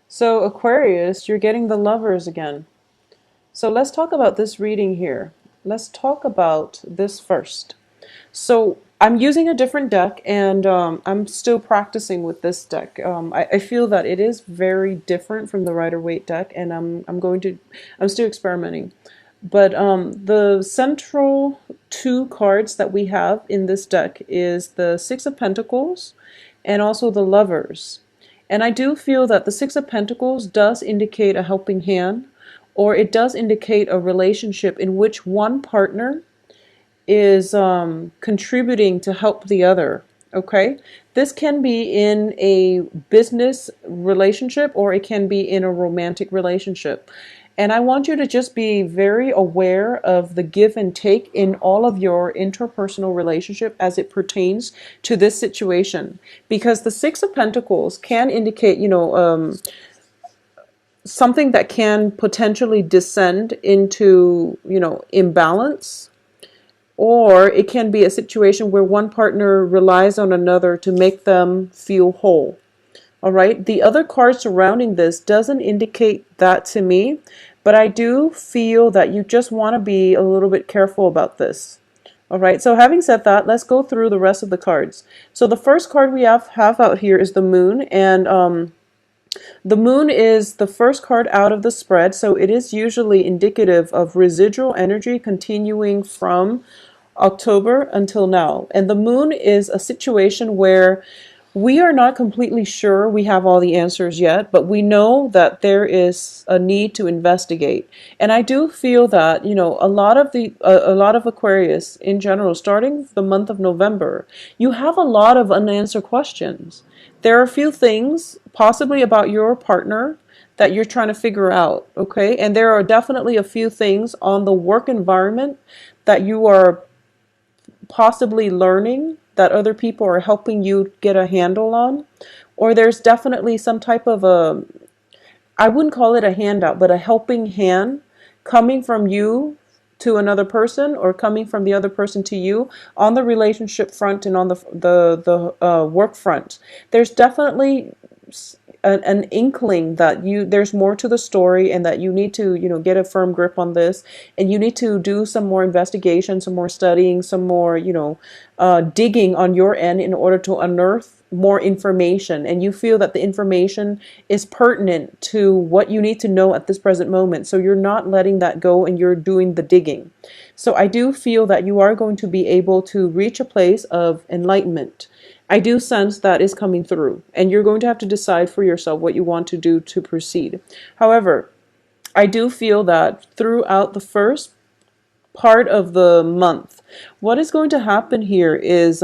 So Aquarius, you're getting the lovers again. So let's talk about this reading here. Let's talk about this first. So I'm using a different deck, and I'm still practicing with this deck. I feel that it is very different from the Rider-Waite deck, and I'm still experimenting. But the central two cards that we have in this deck is the Six of Pentacles and also the Lovers. And I do feel that the Six of Pentacles does indicate a helping hand, or it does indicate a relationship in which one partner is contributing to help the other. Okay, this can be in a business relationship or it can be in a romantic relationship. And I want you to just be very aware of the give and take in all of your interpersonal relationship as it pertains to this situation. Because the Six of Pentacles can indicate, something that can potentially descend into, imbalance, or it can be a situation where one partner relies on another to make them feel whole. All right. The other card surrounding this doesn't indicate that to me, but I do feel that you just want to be a little bit careful about this. All right. So having said that, let's go through the rest of the cards. So the first card we have out here is the Moon, and the Moon is the first card out of the spread. So it is usually indicative of residual energy continuing from October until now. And the Moon is a situation where we are not completely sure we have all the answers yet, but we know that there is a need to investigate. And I do feel that, a lot of Aquarius in general, starting the month of November, you have a lot of unanswered questions. There are a few things possibly about your partner that you're trying to figure out, okay? And there are definitely a few things on the work environment that you are possibly learning that other people are helping you get a handle on. Or there's definitely some type of I wouldn't call it a handout, but a helping hand coming from you to another person, or coming from the other person to you on the relationship front and on the work front. There's definitely an inkling that there's more to the story, and that you need to get a firm grip on this, and you need to do some more investigation, some more studying, some more digging on your end in order to unearth more information, and you feel that the information is pertinent to what you need to know at this present moment, so you're not letting that go and you're doing the digging. So I do feel that you are going to be able to reach a place of enlightenment. I do sense that is coming through, and you're going to have to decide for yourself what you want to do to proceed. However, I do feel that throughout the first part of the month, what is going to happen here is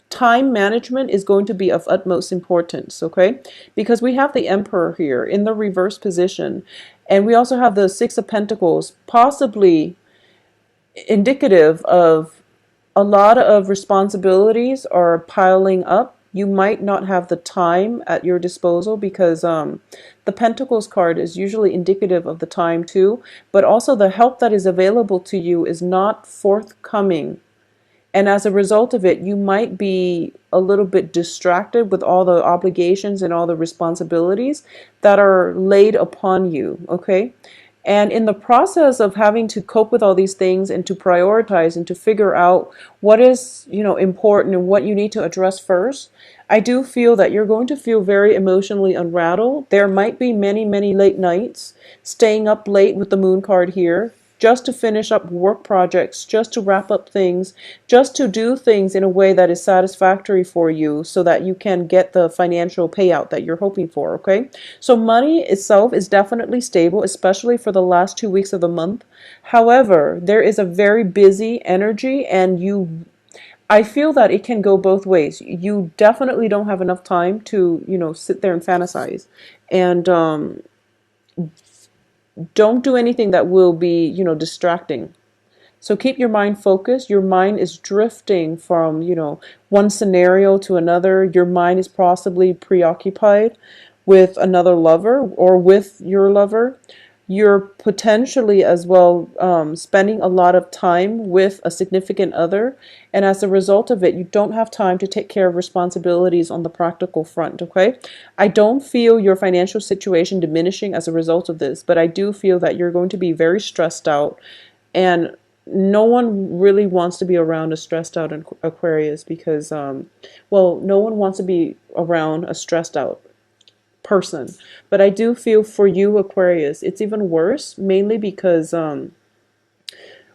time management is going to be of utmost importance, okay? Because we have the Emperor here in the reverse position, and we also have the Six of Pentacles, possibly indicative of a lot of responsibilities are piling up. You might not have the time at your disposal, because the Pentacles card is usually indicative of the time too, but also the help that is available to you is not forthcoming. And as a result of it, you might be a little bit distracted with all the obligations and all the responsibilities that are laid upon you, okay? And in the process of having to cope with all these things and to prioritize and to figure out what is, important and what you need to address first, I do feel that you're going to feel very emotionally unrattled. There might be many, many late nights, staying up late with the Moon card here, just to finish up work projects, just to wrap up things, just to do things in a way that is satisfactory for you so that you can get the financial payout that you're hoping for, okay? So money itself is definitely stable, especially for the last 2 weeks of the month. However, there is a very busy energy, and I feel that it can go both ways. You definitely don't have enough time to, sit there and fantasize. And don't do anything that will be, distracting. So keep your mind focused. Your mind is drifting from, one scenario to another. Your mind is possibly preoccupied with another lover or with your lover. You're potentially as well spending a lot of time with a significant other, and as a result of it, you don't have time to take care of responsibilities on the practical front. Okay, I don't feel your financial situation diminishing as a result of this, but I do feel that you're going to be very stressed out, and no one really wants to be around a stressed out Aquarius because well, no one wants to be around a stressed out person. But I do feel for you, Aquarius, it's even worse, mainly because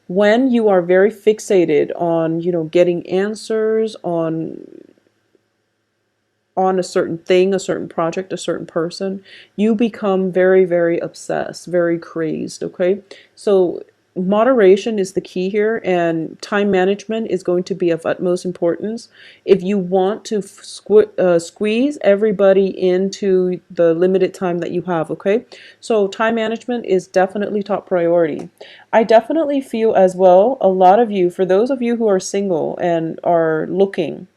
when you are very fixated on, getting answers on a certain thing, a certain project, a certain person, you become very, very obsessed, very crazed, okay? So moderation is the key here, and time management is going to be of utmost importance if you want to squeeze everybody into the limited time that you have, okay? So time management is definitely top priority. I definitely feel as well, a lot of you, for those of you who are single and are looking,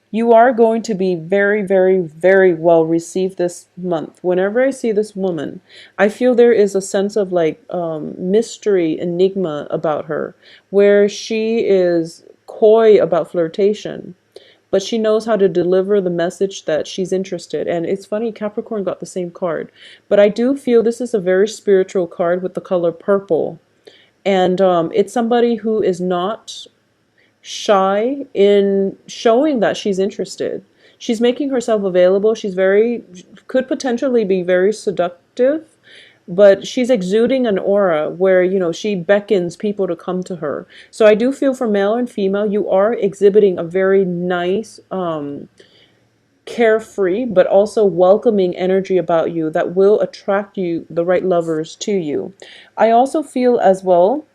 you are going to be very, very, very well received this month. Whenever I see this woman, I feel there is a sense of like mystery, enigma about her, where she is coy about flirtation, but she knows how to deliver the message that she's interested. And it's funny, Capricorn got the same card, but I do feel this is a very spiritual card with the color purple. And it's somebody who is not shy in showing that she's interested. She's making herself available. She's very, could potentially be very seductive, but she's exuding an aura where, she beckons people to come to her. So I do feel for male and female, you are exhibiting a very nice, carefree, but also welcoming energy about you that will attract you, the right lovers to you. I also feel as well,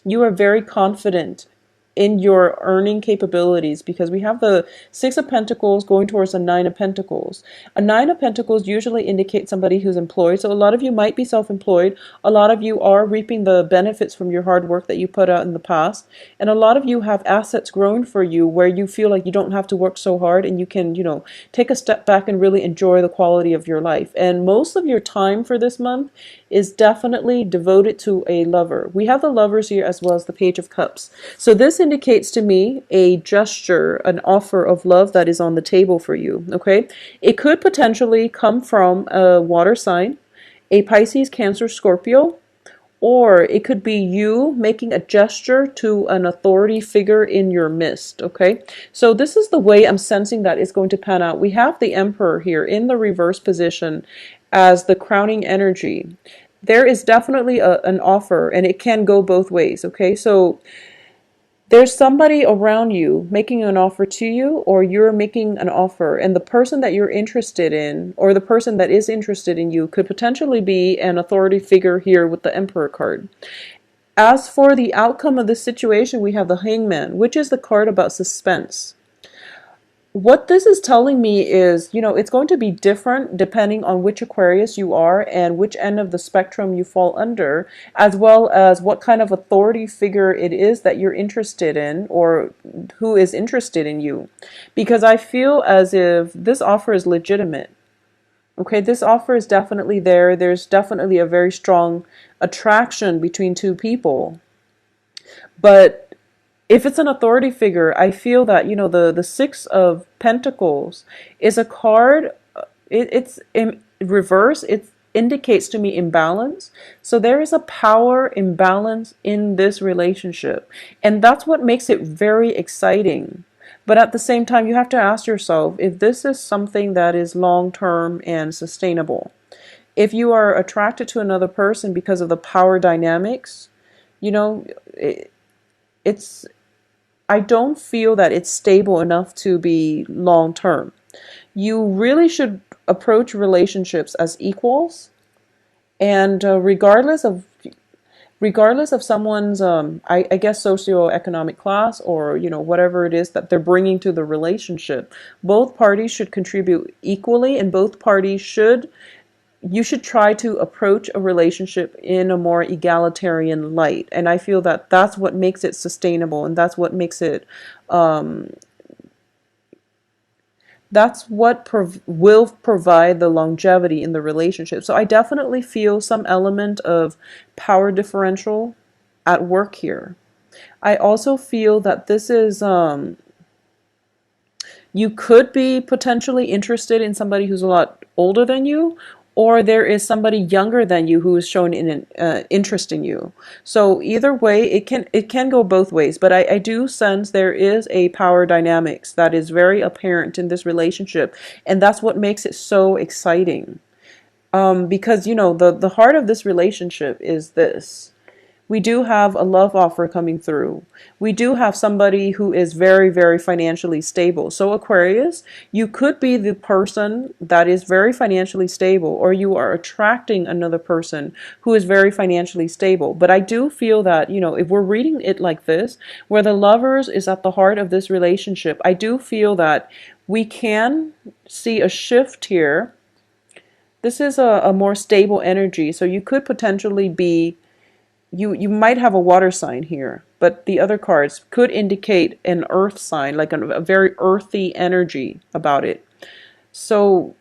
you are very confident in your earning capabilities because we have the Six of Pentacles going towards the Nine of Pentacles. A Nine of Pentacles usually indicates somebody who's employed. So a lot of you might be self-employed. A lot of you are reaping the benefits from your hard work that you put out in the past. And a lot of you have assets growing for you where you feel like you don't have to work so hard and you can, take a step back and really enjoy the quality of your life. And most of your time for this month is definitely devoted to a lover. We have the lovers here as well as the Page of Cups. So this indicates to me a gesture, an offer of love that is on the table for you, okay? It could potentially come from a water sign, a Pisces, Cancer, Scorpio, or it could be you making a gesture to an authority figure in your midst, okay? So this is the way I'm sensing that it's going to pan out. We have the Emperor here in the reverse position as the crowning energy. There is definitely an offer, and it can go both ways, okay? So there's somebody around you making an offer to you, or you're making an offer, and the person that you're interested in, or the person that is interested in you, could potentially be an authority figure here with the Emperor card. As for the outcome of this situation, we have the Hangman, which is the card about suspense. What this is telling me is, it's going to be different depending on which Aquarius you are and which end of the spectrum you fall under, as well as what kind of authority figure it is that you're interested in or who is interested in you. Because I feel as if this offer is legitimate. Okay, this offer is definitely there. There's definitely a very strong attraction between two people. But if it's an authority figure, I feel that, the Six of Pentacles is a card, it's in reverse, it indicates to me imbalance. So there is a power imbalance in this relationship. And that's what makes it very exciting. But at the same time, you have to ask yourself if this is something that is long-term and sustainable. If you are attracted to another person because of the power dynamics, it's I don't feel that it's stable enough to be long term. You really should approach relationships as equals, and regardless of someone's I guess socioeconomic class or whatever it is that they're bringing to the relationship, both parties should contribute equally, and both parties you should try to approach a relationship in a more egalitarian light. And I feel that that's what makes it sustainable, and that's what makes it That's what will provide the longevity in the relationship. So I definitely feel some element of power differential at work here. I also feel that this is you could be potentially interested in somebody who's a lot older than you, or there is somebody younger than you who is showing an interest in you. So either way, it can go both ways. But I do sense there is a power dynamics that is very apparent in this relationship, and that's what makes it so exciting. Because the heart of this relationship is this. We do have a love offer coming through. We do have somebody who is very, very financially stable. So Aquarius, you could be the person that is very financially stable, or you are attracting another person who is very financially stable. But I do feel that, if we're reading it like this, where the lovers is at the heart of this relationship, I do feel that we can see a shift here. This is a more stable energy. So you could potentially be you might have a water sign here, but the other cards could indicate an earth sign, like a very earthy energy about it. So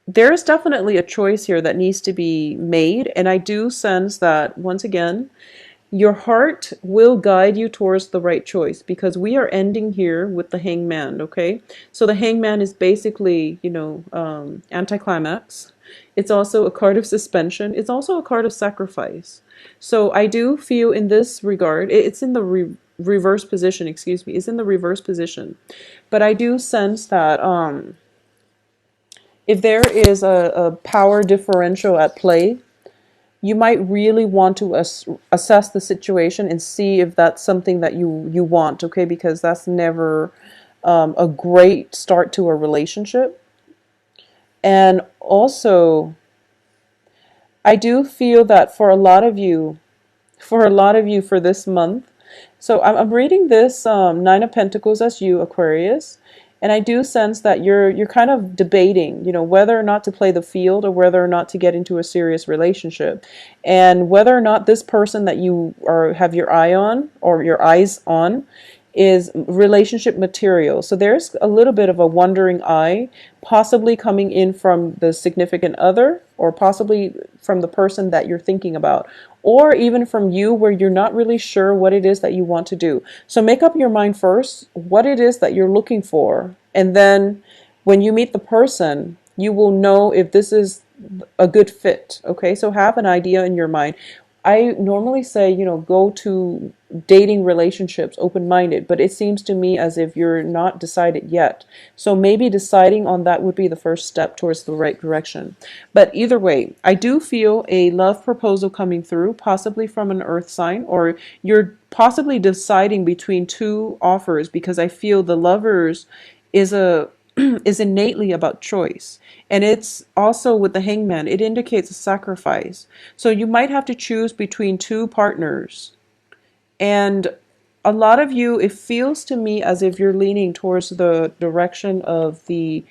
there's definitely a choice here that needs to be made, and I do sense that, once again, your heart will guide you towards the right choice, because we are ending here with the Hangman, okay? So the Hangman is basically, anticlimax. It's also a card of suspension. It's also a card of sacrifice. So I do feel in this regard, it's in the reverse position, excuse me, it's in the reverse position. But I do sense that if there is a power differential at play, you might really want to assess the situation and see if that's something that you want, okay? Because that's never a great start to a relationship. And also, I do feel that for a lot of you, for this month, so I'm reading this Nine of Pentacles as you, Aquarius, and I do sense that you're kind of debating, whether or not to play the field or whether or not to get into a serious relationship, and whether or not this person that you have your eye on or your eyes on is relationship material. So there's a little bit of a wandering eye, possibly coming in from the significant other, or possibly from the person that you're thinking about, or even from you, where you're not really sure what it is that you want to do. So make up your mind first what it is that you're looking for, and then when you meet the person, you will know if this is a good fit. Okay, so have an idea in your mind. I normally say, go to dating relationships open-minded, but it seems to me as if you're not decided yet. So maybe deciding on that would be the first step towards the right direction. But either way, I do feel a love proposal coming through, possibly from an earth sign, or you're possibly deciding between two offers, because I feel the lovers is is innately about choice. And it's also with the Hangman, it indicates a sacrifice. So you might have to choose between two partners. And a lot of you, it feels to me as if you're leaning towards the direction of the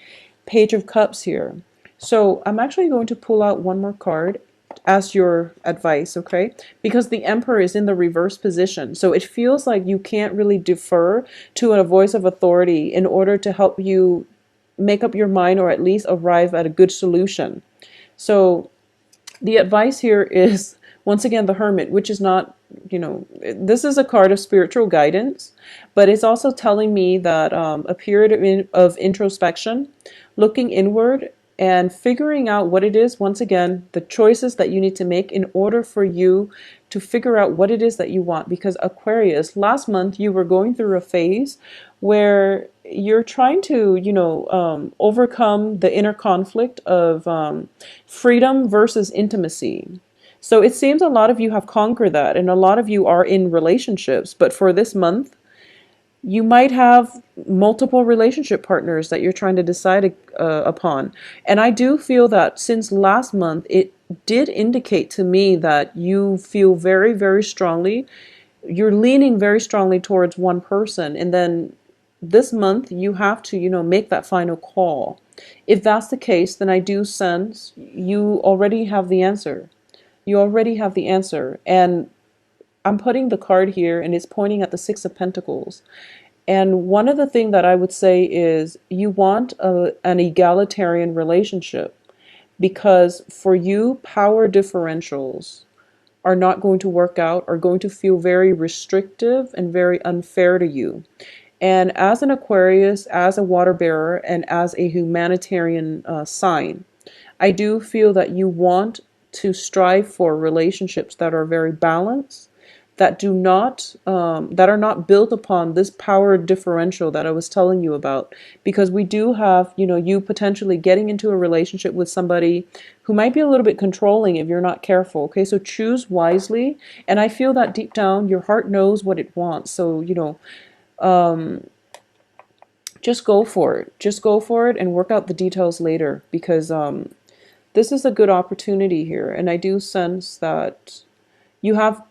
Page of Cups here. So I'm actually going to pull out one more card as your advice, okay? Because the Emperor is in the reverse position. So it feels like you can't really defer to a voice of authority in order to help you make up your mind, or at least arrive at a good solution. So the advice here is, once again, the Hermit, which is not, this is a card of spiritual guidance, but it's also telling me that a period of introspection, looking inward, and figuring out what it is, once again, the choices that you need to make in order for you to figure out what it is that you want. Because Aquarius, last month you were going through a phase where you're trying to, overcome the inner conflict of freedom versus intimacy. So it seems a lot of you have conquered that, and a lot of you are in relationships. But for this month, you might have multiple relationship partners that you're trying to decide upon. And I do feel that since last month, it did indicate to me that you feel very, very strongly, you're leaning very strongly towards one person. And then this month, you have to, make that final call. If that's the case, then I do sense you already have the answer. You already have the answer. And I'm putting the card here, and it's pointing at the Six of Pentacles. And one of the things that I would say is you want an egalitarian relationship, because for you, power differentials are not going to work out, are going to feel very restrictive and very unfair to you. And as an Aquarius, as a water bearer, and as a humanitarian sign, I do feel that you want to strive for relationships that are very balanced, that do not that are not built upon this power differential that I was telling you about. Because we do have, you potentially getting into a relationship with somebody who might be a little bit controlling if you're not careful. Okay, so choose wisely. And I feel that deep down your heart knows what it wants. So, just go for it. Just go for it and work out the details later, because this is a good opportunity here. And I do sense that you have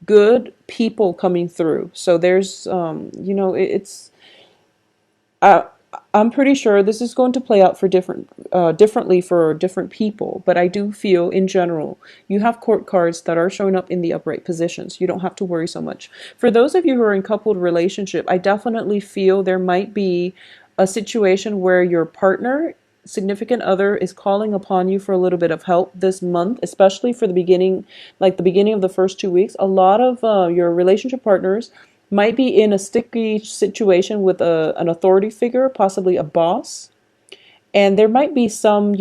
good people coming through. So there's, it's, uh, I'm pretty sure this is going to play out for differently for different people. But I do feel in general, you have court cards that are showing up in the upright positions. You don't have to worry so much. For those of you who are in coupled relationship, I definitely feel there might be a situation where your partner, significant other, is calling upon you for a little bit of help this month, especially for the beginning, like the beginning of the first 2 weeks. A lot of your relationship partners might be in a sticky situation with an authority figure, possibly a boss, and there might be some,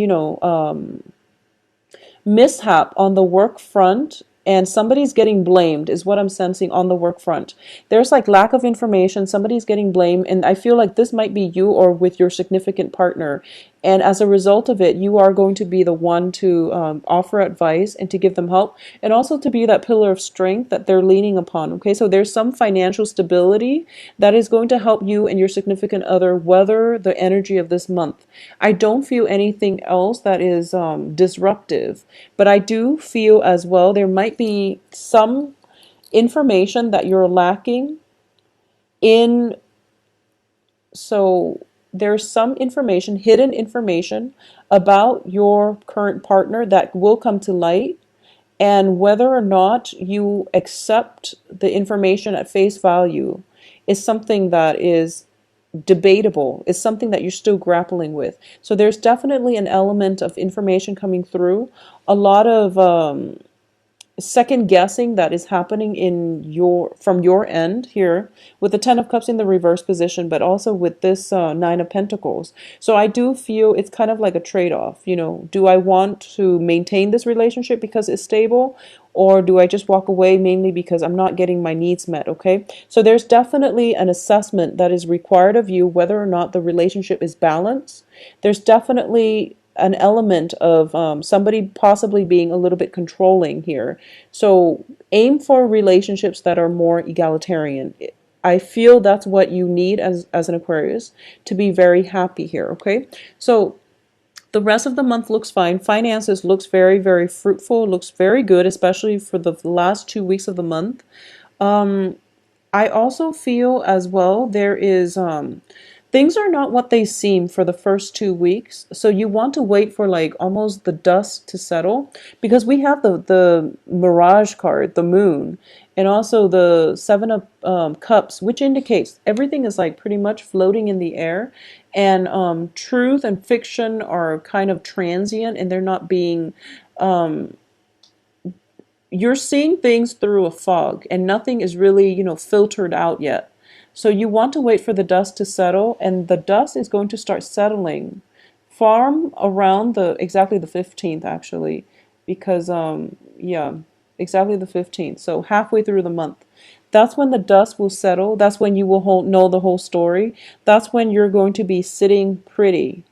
mishap on the work front, and somebody's getting blamed is what I'm sensing on the work front. There's like lack of information, somebody's getting blamed, and I feel like this might be you or with your significant partner. And as a result of it, you are going to be the one to offer advice and to give them help, and also to be that pillar of strength that they're leaning upon. Okay, so there's some financial stability that is going to help you and your significant other weather the energy of this month. I don't feel anything else that is disruptive, but I do feel as well there might be some information that you're lacking in. So there's some information, hidden information about your current partner that will come to light. And whether or not you accept the information at face value is something that is debatable, is something that you're still grappling with. So there's definitely an element of information coming through, a lot of second guessing that is happening from your end here with the 10 of Cups in the reverse position, but also with this 9 of Pentacles. So I do feel it's kind of like a trade-off. Do I want to maintain this relationship because it's stable, or do I just walk away mainly because I'm not getting my needs met? Okay, so there's definitely an assessment that is required of you whether or not the relationship is balanced. There's definitely an element of somebody possibly being a little bit controlling here. So aim for relationships that are more egalitarian. I feel that's what you need as an Aquarius to be very happy here. Okay, so the rest of the month looks fine. Finances looks very, very fruitful, looks very good, especially for the last 2 weeks of the month. I also feel as well there is things are not what they seem for the first 2 weeks. So you want to wait for like almost the dust to settle, because we have the Mirage card, the Moon, and also the 7 of Cups, which indicates everything is like pretty much floating in the air, and truth and fiction are kind of transient, and they're not being you're seeing things through a fog, and nothing is really, filtered out yet. So you want to wait for the dust to settle, and the dust is going to start settling from around exactly the 15th, actually, because yeah, exactly the 15th. So halfway through the month. That's when the dust will settle. That's when you will know the whole story. That's when you're going to be sitting pretty.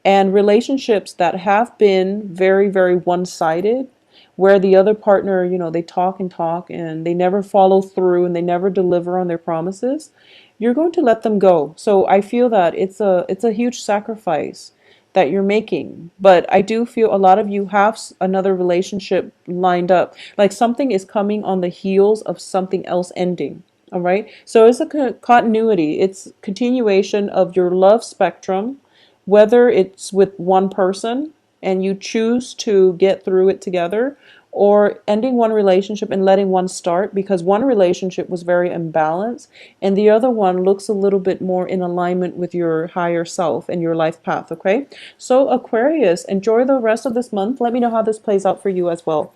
And relationships that have been very, very one-sided, where the other partner, they talk and they never follow through and they never deliver on their promises, you're going to let them go. So I feel that it's a huge sacrifice that you're making. But I do feel a lot of you have another relationship lined up. Like something is coming on the heels of something else ending. All right. So it's a continuity. It's continuation of your love spectrum, whether it's with one person and you choose to get through it together, or ending one relationship and letting one start, because one relationship was very imbalanced and the other one looks a little bit more in alignment with your higher self and your life path. Okay, so Aquarius, enjoy the rest of this month. Let me know how this plays out for you as well.